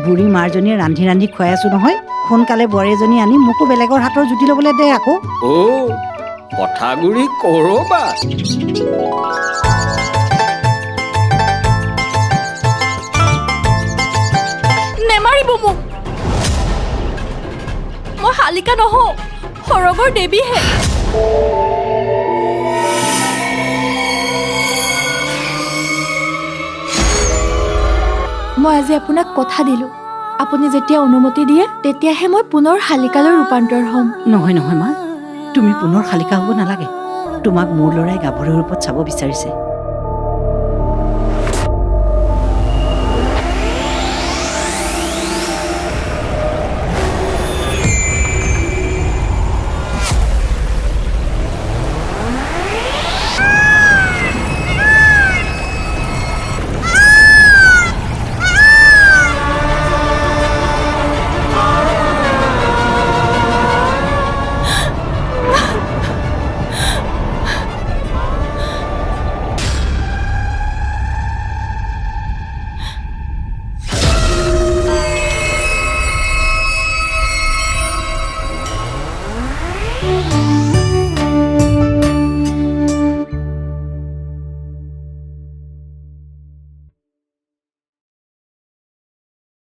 বুঢ়ী মাৰজনীয়ে ৰান্ধি ৰান্ধি খুৱাই আছো নহয়। সোনকালে বোৱাৰী এজনী আনি মোকো বেলেগৰ হাতৰ জুতি ল'বলৈ দে আকৌ। কথাগুৰি কৰবাত নেমাৰিব মোক। মই শালিকা নহওঁ, সৰগৰ দেৱীহে। মই আজি আপোনাক কথা দিলোঁ, আপুনি যেতিয়া অনুমতি দিয়ে তেতিয়াহে মই পুনৰ শালিকালৈ ৰূপান্তৰ হ'ম। নহয় নহয় মা, তুমি পুনৰ শালিকা হ'ব নালাগে। তোমাক মোৰ ল'ৰাই গাভৰুৰ ৰূপত চাব বিচাৰিছে।